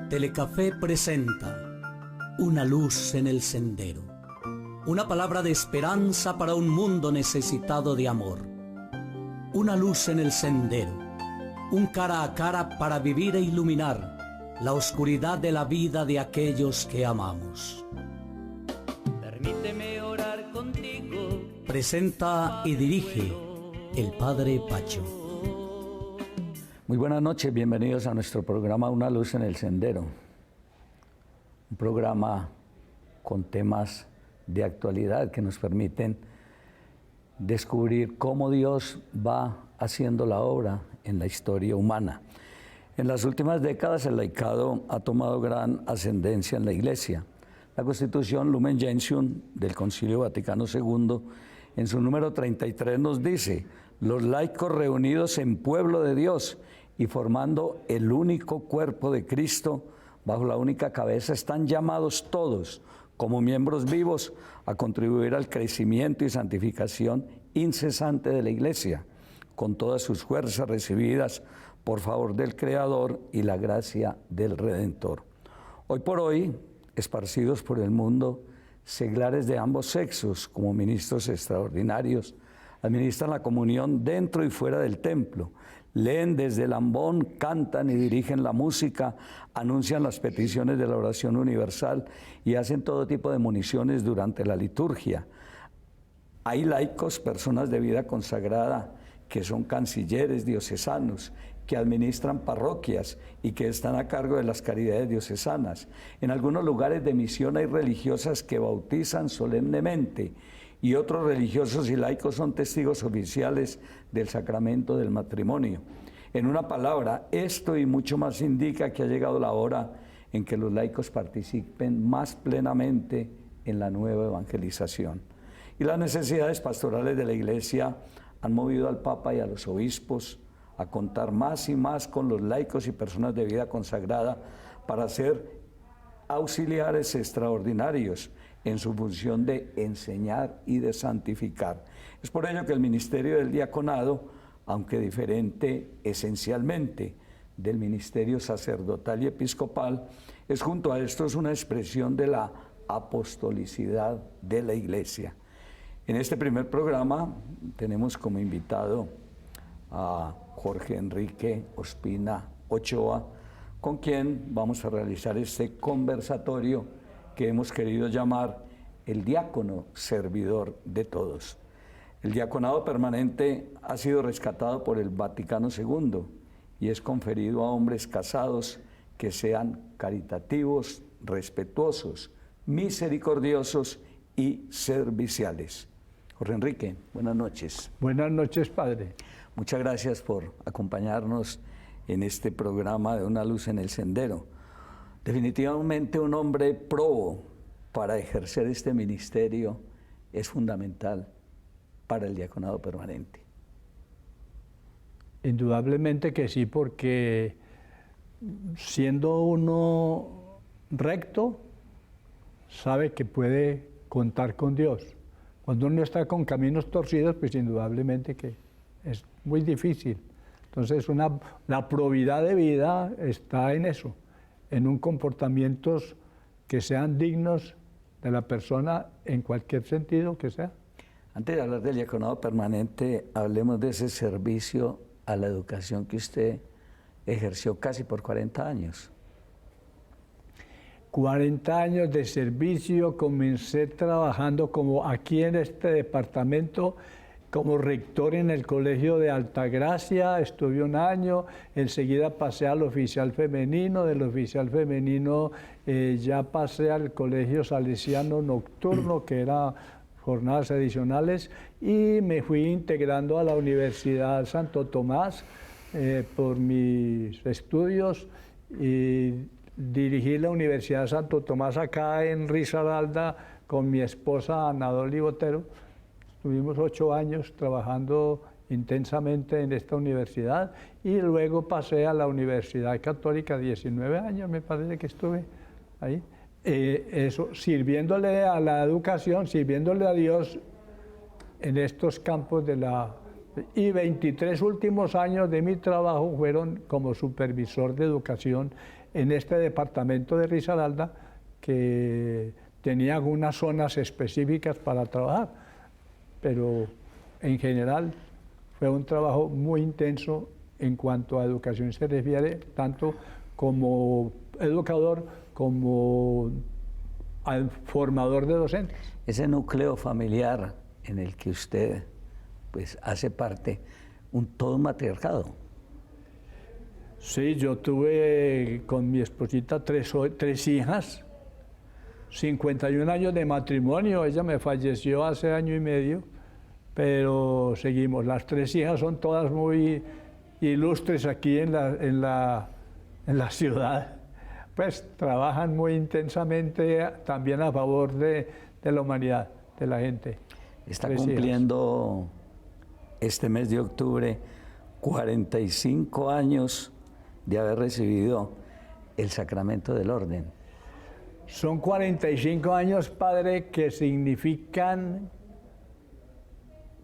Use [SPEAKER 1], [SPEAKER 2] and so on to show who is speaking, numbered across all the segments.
[SPEAKER 1] Telecafé presenta Una luz en el sendero. Una palabra de esperanza para un mundo necesitado de amor. Una luz en el sendero. Un cara a cara para vivir e iluminar la oscuridad de la vida de aquellos que amamos.
[SPEAKER 2] Permíteme orar contigo.
[SPEAKER 1] Presenta y dirige el Padre Pacho.
[SPEAKER 3] Muy buenas noches, bienvenidos a nuestro programa Una luz en el sendero. Un programa con temas de actualidad que nos permiten descubrir cómo Dios va haciendo la obra en la historia humana. En las últimas décadas el laicado ha tomado gran ascendencia en la Iglesia. La Constitución Lumen Gentium del Concilio Vaticano II, en su número 33, nos dice: los laicos reunidos en pueblo de Dios y formando el único cuerpo de Cristo, bajo la única cabeza, están llamados todos, como miembros vivos, a contribuir al crecimiento y santificación incesante de la Iglesia, con todas sus fuerzas recibidas por favor del Creador y la gracia del Redentor. Hoy por hoy, esparcidos por el mundo, seglares de ambos sexos, como ministros extraordinarios, administran la comunión dentro y fuera del templo, leen desde el ambón, cantan y dirigen la música, anuncian las peticiones de la oración universal y hacen todo tipo de municiones durante la liturgia. Hay laicos, personas de vida consagrada, que son cancilleres diocesanos, que administran parroquias y que están a cargo de las caridades diocesanas. En algunos lugares de misión hay religiosas que bautizan solemnemente, y otros religiosos y laicos son testigos oficiales del sacramento del matrimonio. En una palabra, esto y mucho más indica que ha llegado la hora en que los laicos participen más plenamente en la nueva evangelización. Y las necesidades pastorales de la Iglesia han movido al Papa y a los obispos a contar más y más con los laicos y personas de vida consagrada para ser auxiliares extraordinarios en su función de enseñar y de santificar. Es por ello que el ministerio del diaconado, aunque diferente esencialmente del ministerio sacerdotal y episcopal, es junto a estos una expresión de la apostolicidad de la Iglesia. En este primer programa tenemos como invitado a Jorge Enrique Ospina Ochoa, con quien vamos a realizar este conversatorio que hemos querido llamar el diácono servidor de todos. El diaconado permanente ha sido rescatado por el Vaticano II y es conferido a hombres casados que sean caritativos, respetuosos, misericordiosos y serviciales. Jorge Enrique, buenas noches.
[SPEAKER 4] Buenas noches, padre.
[SPEAKER 3] Muchas gracias por acompañarnos en este programa de Una luz en el sendero. Definitivamente un hombre probo para ejercer este ministerio es fundamental para el diaconado permanente.
[SPEAKER 4] Indudablemente que sí, porque siendo uno recto, sabe que puede contar con Dios. Cuando uno está con caminos torcidos, pues indudablemente que es muy difícil. Entonces la probidad de vida está en eso, en un comportamientos que sean dignos de la persona en cualquier sentido que sea.
[SPEAKER 3] Antes de hablar del diaconado permanente, hablemos de ese servicio a la educación que usted ejerció casi por 40 años.
[SPEAKER 4] 40 años de servicio, comencé trabajando como aquí en este departamento, como rector en el Colegio de Altagracia, estuve un año, enseguida pasé al oficial femenino, del oficial femenino ya pasé al Colegio Salesiano Nocturno, que era jornadas adicionales, y me fui integrando a la Universidad Santo Tomás por mis estudios, y dirigí la Universidad Santo Tomás acá en Risaralda con mi esposa Ana Dolly Botero. Tuvimos 8 años trabajando intensamente en esta universidad y luego pasé a la Universidad Católica, 19 años me parece que estuve ahí. Eso, sirviéndole a la educación, sirviéndole a Dios en estos campos de la... Y 23 últimos años de mi trabajo fueron como supervisor de educación en este departamento de Risaralda que tenía algunas zonas específicas para trabajar, pero en general fue un trabajo muy intenso en cuanto a educación se refiere, tanto como educador como al formador de docentes.
[SPEAKER 3] Ese núcleo familiar en el que usted pues hace parte, todo un matriarcado.
[SPEAKER 4] Sí, yo tuve con mi esposita tres hijas, 51 años de matrimonio, ella me falleció hace año y medio, pero seguimos. Las tres hijas son todas muy ilustres aquí en la ciudad, pues trabajan muy intensamente también a favor de la humanidad, de la gente.
[SPEAKER 3] Está cumpliendo este mes de octubre 45 años de haber recibido el sacramento del orden.
[SPEAKER 4] Son 45 años, padre, que significan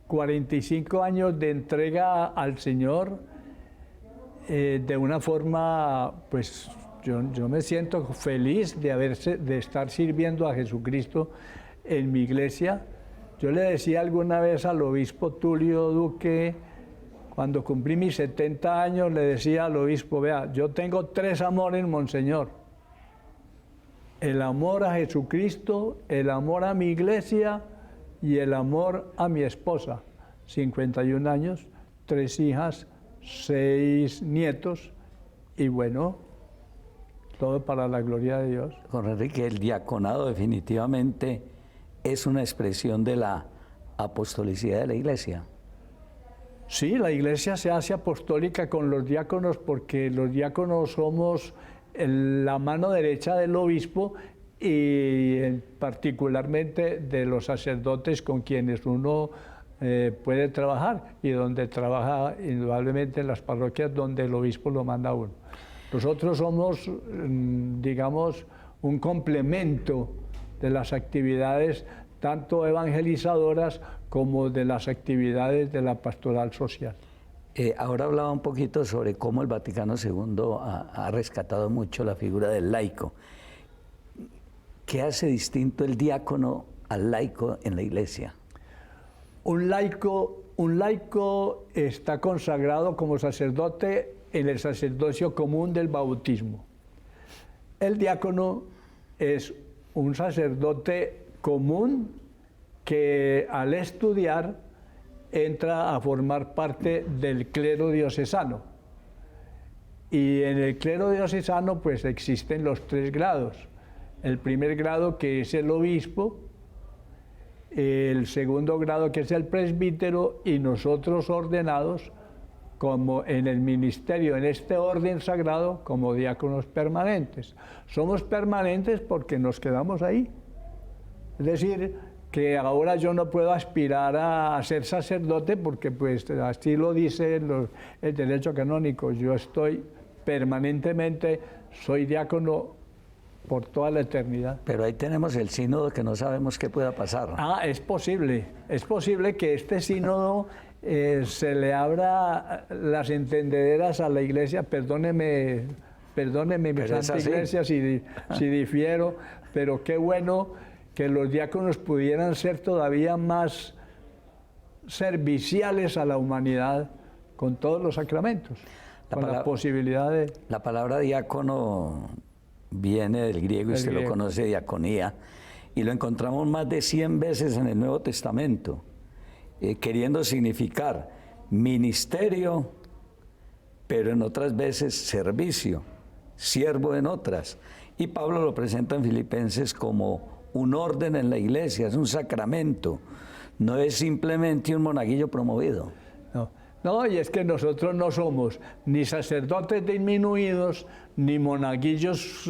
[SPEAKER 4] 45 años de entrega al Señor de una forma, pues yo me siento feliz de estar sirviendo a Jesucristo en mi iglesia. Yo le decía alguna vez al obispo Tulio Duque, cuando cumplí mis 70 años, le decía al obispo, vea, yo tengo 3 amores, monseñor. El amor a Jesucristo, el amor a mi iglesia y el amor a mi esposa. 51 años, 3 hijas, 6 nietos y bueno, todo para la gloria de Dios.
[SPEAKER 3] Jorge Enrique, el diaconado definitivamente es una expresión de la apostolicidad de la iglesia.
[SPEAKER 4] Sí, la iglesia se hace apostólica con los diáconos porque los diáconos somos la mano derecha del obispo y particularmente de los sacerdotes con quienes uno puede trabajar y donde trabaja indudablemente en las parroquias donde el obispo lo manda a uno. Nosotros somos, digamos, un complemento de las actividades tanto evangelizadoras como de las actividades de la pastoral social.
[SPEAKER 3] Ahora hablaba un poquito sobre cómo el Vaticano II ha rescatado mucho la figura del laico. ¿Qué hace distinto el diácono al laico en la iglesia?
[SPEAKER 4] Un laico está consagrado como sacerdote en el sacerdocio común del bautismo. El diácono es un sacerdote común que al estudiar entra a formar parte del clero diocesano. Y en el clero diocesano pues existen los 3 grados. El primer grado que es el obispo, el segundo grado que es el presbítero y nosotros ordenados como en el ministerio, en este orden sagrado, como diáconos permanentes. Somos permanentes porque nos quedamos ahí. Es decir, que ahora yo no puedo aspirar a ser sacerdote porque pues así lo dice el derecho canónico. Yo estoy permanentemente, soy diácono por toda la eternidad.
[SPEAKER 3] Pero ahí tenemos el sínodo que no sabemos qué pueda pasar.
[SPEAKER 4] Es posible que este sínodo se le abra las entendederas a la iglesia, perdóneme mi santa iglesia si difiero, pero qué bueno que los diáconos pudieran ser todavía más serviciales a la humanidad con todos los sacramentos, la posibilidad de...
[SPEAKER 3] La palabra diácono viene del griego y usted lo conoce, diaconía, y lo encontramos más de 100 veces en el Nuevo Testamento, queriendo significar ministerio, pero en otras veces servicio, siervo en otras. Y Pablo lo presenta en Filipenses como un orden en la iglesia, es un sacramento, no es simplemente un monaguillo promovido.
[SPEAKER 4] No, y es que nosotros no somos ni sacerdotes disminuidos, ni monaguillos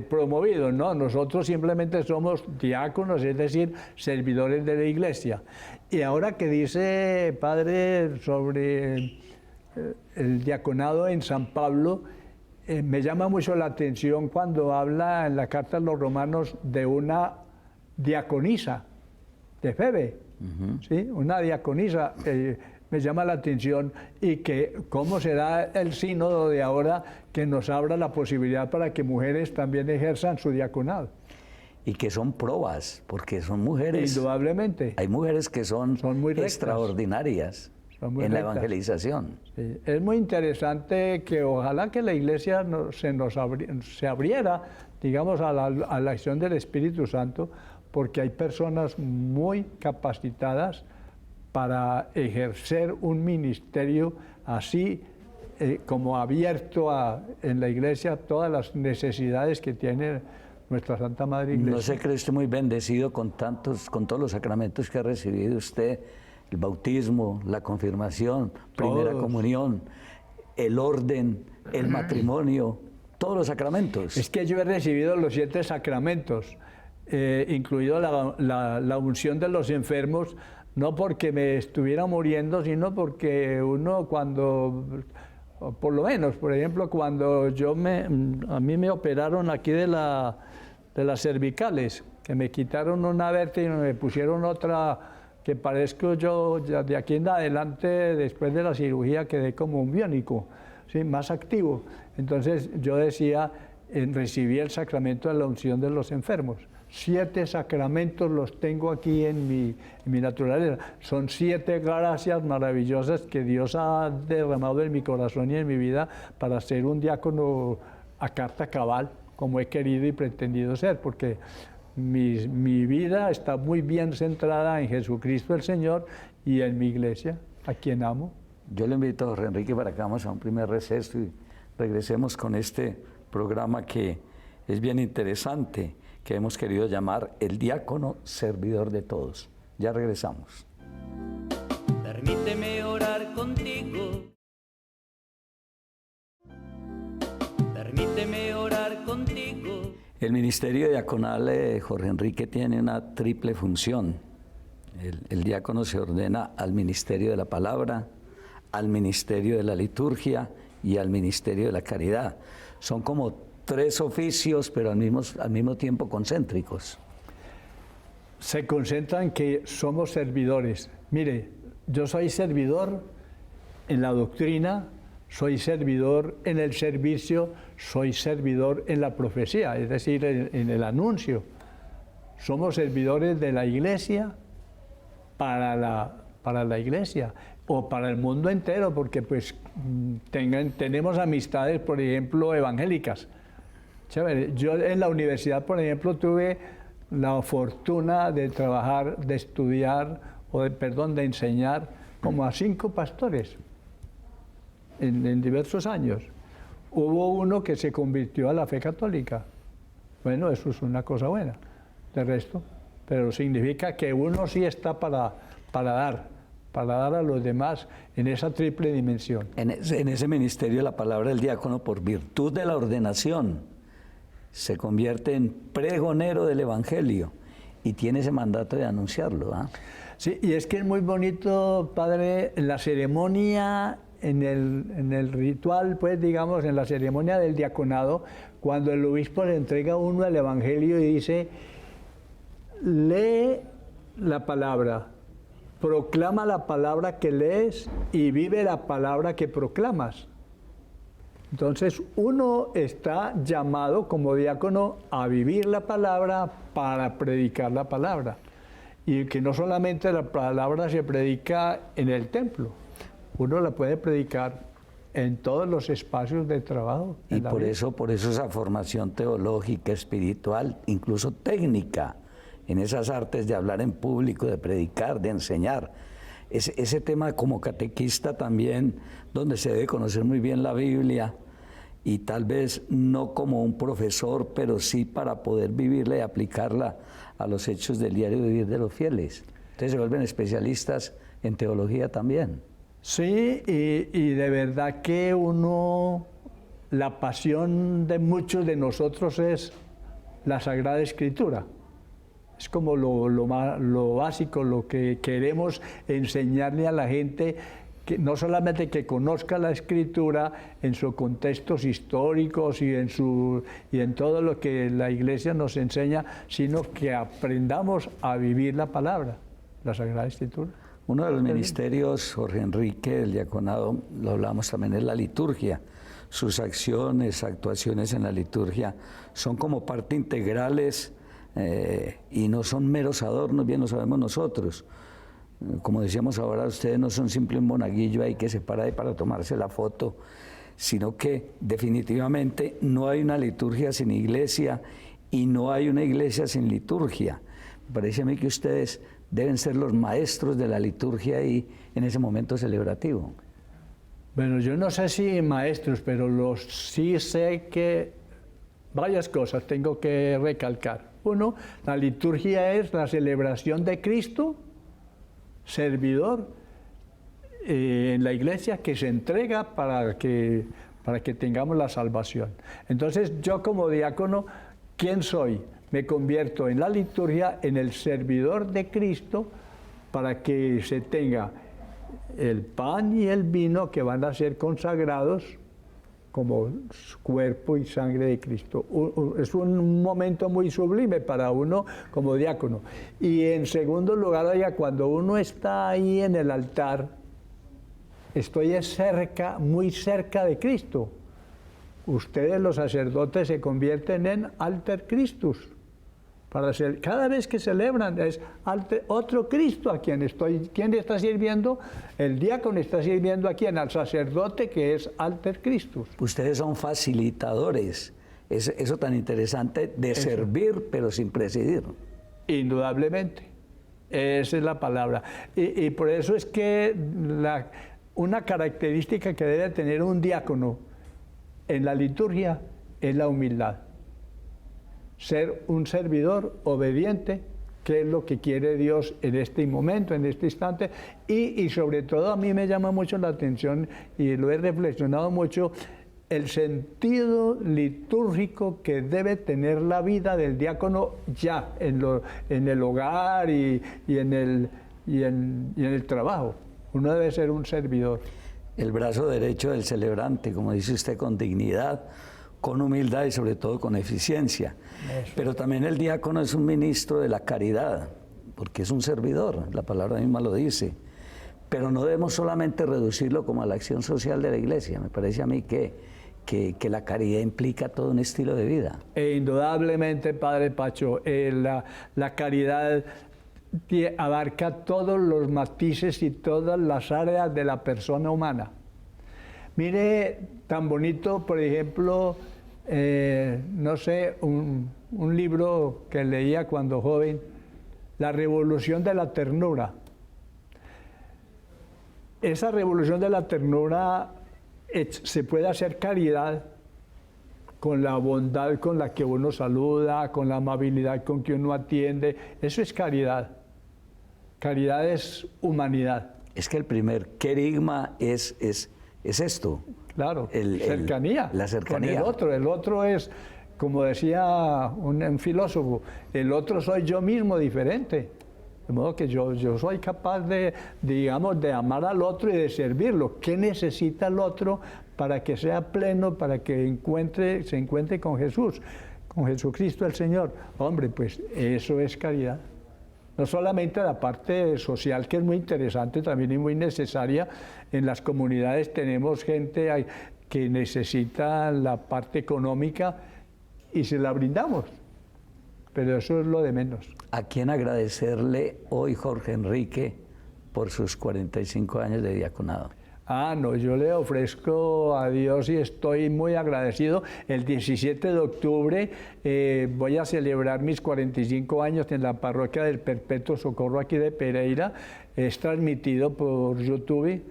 [SPEAKER 4] promovidos, no, nosotros simplemente somos diáconos, es decir, servidores de la iglesia. Y ahora que dice, padre, sobre el diaconado en San Pablo, me llama mucho la atención cuando habla en la carta a los romanos de una diaconisa de Febe, ¿sí? Una diaconisa. me llama la atención, y que cómo será el sínodo de ahora que nos abra la posibilidad para que mujeres también ejerzan su diaconado.
[SPEAKER 3] Y que son probas, porque son mujeres.
[SPEAKER 4] Indudablemente.
[SPEAKER 3] Hay mujeres que son
[SPEAKER 4] muy rectas,
[SPEAKER 3] extraordinarias
[SPEAKER 4] son muy
[SPEAKER 3] en la
[SPEAKER 4] rectas.
[SPEAKER 3] evangelización.
[SPEAKER 4] Sí, es muy interesante que ojalá que la iglesia se abriera, digamos, a la acción del Espíritu Santo, porque hay personas muy capacitadas para ejercer un ministerio así como abierto en la iglesia todas las necesidades que tiene nuestra Santa Madre Iglesia.
[SPEAKER 3] ¿No se cree usted muy bendecido con todos los sacramentos que ha recibido usted? El bautismo, la confirmación, primera comunión, el orden, el matrimonio, todos los sacramentos.
[SPEAKER 4] Es que yo he recibido los 7 sacramentos, incluido la unción de los enfermos, no porque me estuviera muriendo, sino porque uno cuando, por lo menos, por ejemplo, cuando a mí me operaron aquí de las cervicales, que me quitaron una vértebra y me pusieron otra, que parezco yo, ya de aquí en adelante, después de la cirugía, quedé como un biónico, ¿sí? Más activo. Entonces yo decía, recibí el sacramento de la unción de los enfermos. 7 sacramentos los tengo aquí en mi naturaleza. Son 7 gracias maravillosas que Dios ha derramado en mi corazón y en mi vida para ser un diácono a carta cabal, como he querido y pretendido ser, porque mi vida está muy bien centrada en Jesucristo el Señor y en mi iglesia, a quien amo.
[SPEAKER 3] Yo le invito a Jorge Enrique para que vamos a un primer receso y regresemos con este programa que es bien interesante, que hemos querido llamar El Diácono Servidor de Todos. Ya regresamos.
[SPEAKER 2] Permíteme orar contigo. Permíteme orar contigo.
[SPEAKER 3] El ministerio diaconal, Jorge Enrique, tiene una triple función. El diácono se ordena al ministerio de la palabra, al ministerio de la liturgia y al ministerio de la caridad. Son como 3 oficios, pero al mismo tiempo concéntricos.
[SPEAKER 4] Se concentran que somos servidores. Mire, yo soy servidor en la doctrina, soy servidor en el servicio, soy servidor en la profecía, es decir, en el anuncio. Somos servidores de la iglesia para la iglesia o para el mundo entero, porque pues tenemos amistades, por ejemplo, evangélicas. Chévere. Yo en la universidad, por ejemplo, tuve la fortuna de trabajar, de estudiar, de enseñar como a 5 pastores en diversos años. Hubo uno que se convirtió a la fe católica. Bueno, eso es una cosa buena, de resto, pero significa que uno sí está para dar a los demás en esa triple dimensión.
[SPEAKER 3] En ese ministerio, la palabra del diácono, por virtud de la ordenación, se convierte en pregonero del Evangelio y tiene ese mandato de anunciarlo. ¿Ah?
[SPEAKER 4] Sí, y es que es muy bonito, padre, la ceremonia, en el ritual, pues digamos, en la ceremonia del diaconado, cuando el obispo le entrega a uno el Evangelio y dice, lee la palabra, proclama la palabra que lees y vive la palabra que proclamas. Entonces uno está llamado como diácono a vivir la palabra para predicar la palabra. Y que no solamente la palabra se predica en el templo, uno la puede predicar en todos los espacios de trabajo.
[SPEAKER 3] Y por eso esa formación teológica, espiritual, incluso técnica, en esas artes de hablar en público, de predicar, de enseñar. Ese tema como catequista también, donde se debe conocer muy bien la Biblia, y tal vez no como un profesor, pero sí para poder vivirla y aplicarla a los hechos del diario vivir de los fieles. Entonces se vuelven especialistas en teología también.
[SPEAKER 4] Sí, y de verdad que la pasión de muchos de nosotros es la Sagrada Escritura. Es como lo básico, lo que queremos enseñarle a la gente, que no solamente que conozca la Escritura en sus contextos históricos y en todo lo que la Iglesia nos enseña, sino que aprendamos a vivir la palabra, la Sagrada Escritura.
[SPEAKER 3] Uno de los ministerios, Jorge Enrique, del diaconado, lo hablamos también, es la liturgia. Sus acciones, actuaciones en la liturgia son como parte integrales y no son meros adornos, bien lo sabemos nosotros. Como decíamos ahora, ustedes no son simple un monaguillo ahí que se para ahí para tomarse la foto, sino que definitivamente no hay una liturgia sin iglesia y no hay una iglesia sin liturgia. Me parece a mí que ustedes deben ser los maestros de la liturgia ahí en ese momento celebrativo.
[SPEAKER 4] Bueno, yo no sé si maestros, pero sí sé que varias cosas tengo que recalcar. Uno, la liturgia es la celebración de Cristo, servidor en la iglesia, que se entrega para que tengamos la salvación. Entonces, yo como diácono, ¿quién soy? Me convierto en la liturgia, en el servidor de Cristo, para que se tenga el pan y el vino que van a ser consagrados como cuerpo y sangre de Cristo. Es un momento muy sublime para uno como diácono. Y en segundo lugar, oiga, cuando uno está ahí en el altar, estoy cerca, muy cerca de Cristo. Ustedes, los sacerdotes, se convierten en alter Christus. Cada vez que celebran es otro Cristo a quien ¿quién está sirviendo? El diácono está sirviendo a quien, al sacerdote, que es alter Christus.
[SPEAKER 3] Ustedes son facilitadores, eso tan interesante de servir pero sin presidir.
[SPEAKER 4] Indudablemente, esa es la palabra. Y por eso es que una característica que debe tener un diácono en la liturgia es la humildad. Ser un servidor obediente, que es lo que quiere Dios en este momento, en este instante, y sobre todo a mí me llama mucho la atención, y lo he reflexionado mucho, el sentido litúrgico que debe tener la vida del diácono ya en el hogar y en el trabajo. Uno debe ser un servidor.
[SPEAKER 3] El brazo derecho del celebrante, como dice usted, con dignidad, con humildad y sobre todo con eficiencia. Eso. Pero también el diácono es un ministro de la caridad, porque es un servidor, la palabra misma lo dice. Pero no debemos solamente reducirlo como a la acción social de la iglesia. Me parece a mí que la caridad implica todo un estilo de vida.
[SPEAKER 4] Indudablemente, Padre Pacho, la caridad abarca todos los matices y todas las áreas de la persona humana. Mire, tan bonito, por ejemplo, no sé, un libro que leía cuando joven, La Revolución de la Ternura. Esa revolución de la ternura se puede hacer caridad con la bondad con la que uno saluda, con la amabilidad con que uno atiende. Eso es caridad. Caridad es humanidad.
[SPEAKER 3] Es que el primer querigma es esto.
[SPEAKER 4] Claro, cercanía.
[SPEAKER 3] La cercanía.
[SPEAKER 4] Con el otro es, como decía un filósofo, el otro soy yo mismo diferente. De modo que yo soy capaz de amar al otro y de servirlo. ¿Qué necesita el otro para que sea pleno, para que se encuentre con Jesús, con Jesucristo el Señor? Hombre, pues eso es caridad. No solamente la parte social, que es muy interesante también y muy necesaria. En las comunidades tenemos gente que necesita la parte económica y se la brindamos. Pero eso es lo de menos.
[SPEAKER 3] ¿A quién agradecerle hoy, Jorge Enrique, por sus 45 años de diaconado?
[SPEAKER 4] No, yo le ofrezco a Dios y estoy muy agradecido. El 17 de octubre voy a celebrar mis 45 años en la parroquia del Perpetuo Socorro aquí de Pereira. Es transmitido por YouTube,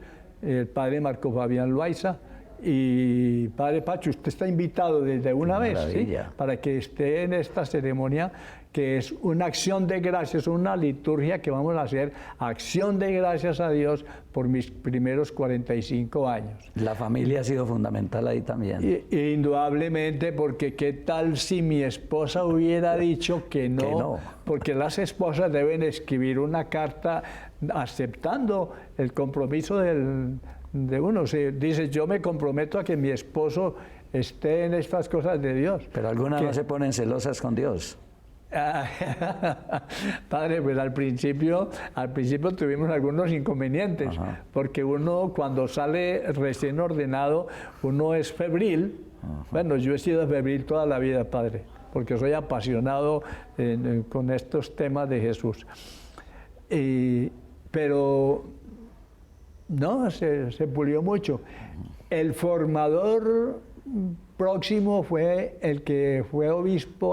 [SPEAKER 4] el padre Marco Fabián Loaiza. Y padre Pacho, usted está invitado desde una vez, ¿sí? Para que esté en esta ceremonia, que es una acción de gracias, una liturgia que vamos a hacer, acción de gracias a Dios por mis primeros 45 años.
[SPEAKER 3] La familia ha sido fundamental ahí también.
[SPEAKER 4] Indudablemente, porque qué tal si mi esposa hubiera dicho que no, porque las esposas deben escribir una carta aceptando el compromiso de uno. Si dice, yo me comprometo a que mi esposo esté en estas cosas de Dios.
[SPEAKER 3] Pero algunas no se ponen celosas con Dios.
[SPEAKER 4] Padre, pues al principio tuvimos algunos inconvenientes,
[SPEAKER 3] Ajá.
[SPEAKER 4] porque uno cuando sale recién ordenado, uno es febril.
[SPEAKER 3] Ajá.
[SPEAKER 4] Bueno, yo he sido febril toda la vida, Padre, porque soy apasionado con estos temas de Jesús. Pero no, se pulió mucho. El formador próximo fue el que fue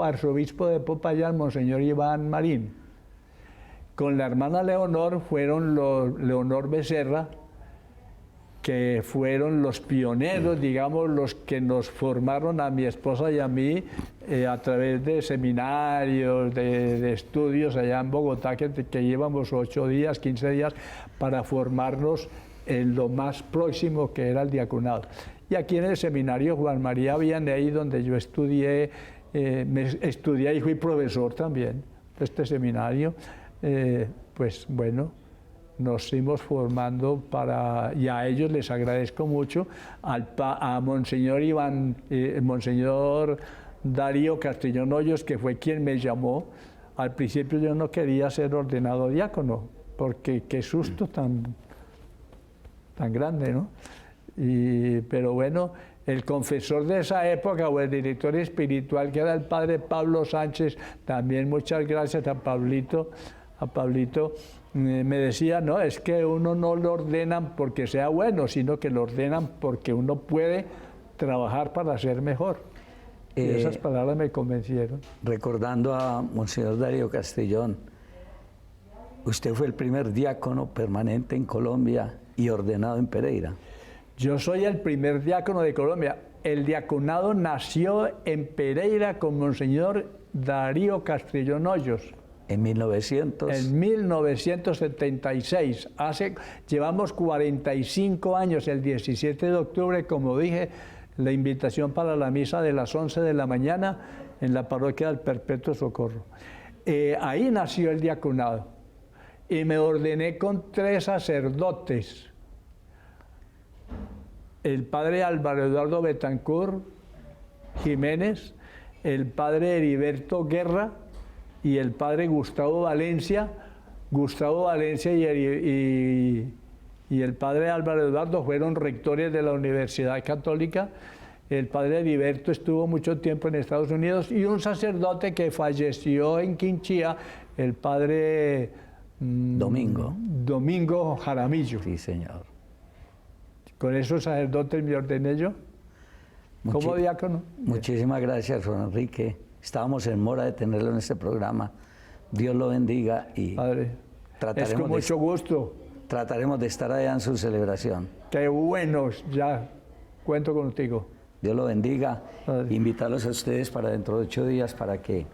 [SPEAKER 4] arzobispo de Popayán, Monseñor Iván Marín. Con la hermana Leonor fueron Leonor Becerra, que fueron los pioneros, digamos, los que nos formaron a mi esposa y a mí a través de seminarios, de estudios allá en Bogotá, que llevamos 8 días, 15 días, para formarnos en lo más próximo que era el diaconado. Y aquí en el seminario Juan María Vianney, donde yo estudié y fui profesor también de este seminario, pues bueno, nos fuimos formando y a ellos les agradezco mucho, a Monseñor Monseñor Darío Castellón Hoyos, que fue quien me llamó. Al principio yo no quería ser ordenado diácono, porque qué susto tan grande, ¿no? Pero bueno, el confesor de esa época, o el director espiritual, que era el padre Pablo Sánchez, también muchas gracias a Pablito, me decía, no, es que uno no lo ordenan porque sea bueno, sino que lo ordenan porque uno puede trabajar para ser mejor. Y esas palabras me convencieron.
[SPEAKER 3] Recordando a Monseñor Darío Castellón, usted fue el primer diácono permanente en Colombia y ordenado en Pereira.
[SPEAKER 4] Yo soy el primer diácono de Colombia. El diaconado nació en Pereira con Monseñor Darío Castellón Hoyos.
[SPEAKER 3] En 1900.
[SPEAKER 4] En 1976. Llevamos 45 años, el 17 de octubre, como dije, la invitación para la misa de las 11 de la mañana en la parroquia del Perpetuo Socorro. Ahí nació el diaconado. Y me ordené con 3 sacerdotes. El padre Álvaro Eduardo Betancourt Jiménez, el padre Heriberto Guerra y el padre Gustavo Valencia. Gustavo Valencia y el padre Álvaro Eduardo fueron rectores de la Universidad Católica. El padre Heriberto estuvo mucho tiempo en Estados Unidos, y un sacerdote que falleció en Quinchía, el padre Domingo Jaramillo.
[SPEAKER 3] Sí, señor.
[SPEAKER 4] Con esos sacerdotes me ordené yo como diácono.
[SPEAKER 3] Muchísimas gracias, Juan Enrique. Estábamos en mora de tenerlo en este programa. Dios lo bendiga y
[SPEAKER 4] Padre, es con mucho gusto.
[SPEAKER 3] Trataremos de estar allá en su celebración.
[SPEAKER 4] Qué bueno, ya cuento contigo.
[SPEAKER 3] Dios lo bendiga.
[SPEAKER 4] Padre.
[SPEAKER 3] Invitarlos a ustedes para dentro de 8 días para que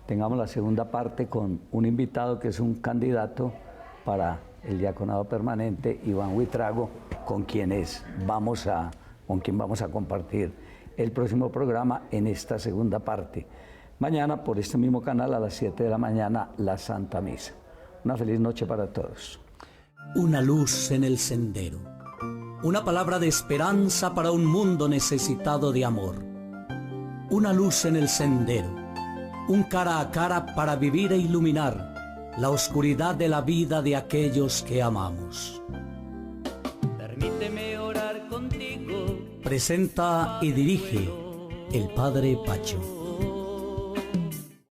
[SPEAKER 3] tengamos la segunda parte con un invitado que es un candidato para el diaconado permanente, Iván Huitrago, con quien vamos a compartir el próximo programa en esta segunda parte. Mañana por este mismo canal a las 7 de la mañana, la Santa Misa. Una feliz noche para todos.
[SPEAKER 1] Una luz en el sendero. Una palabra de esperanza para un mundo necesitado de amor. Una luz en el sendero. Un cara a cara para vivir e iluminar la oscuridad de la vida de aquellos que amamos.
[SPEAKER 2] Permíteme orar contigo.
[SPEAKER 1] Presenta y dirige el Padre Pacho.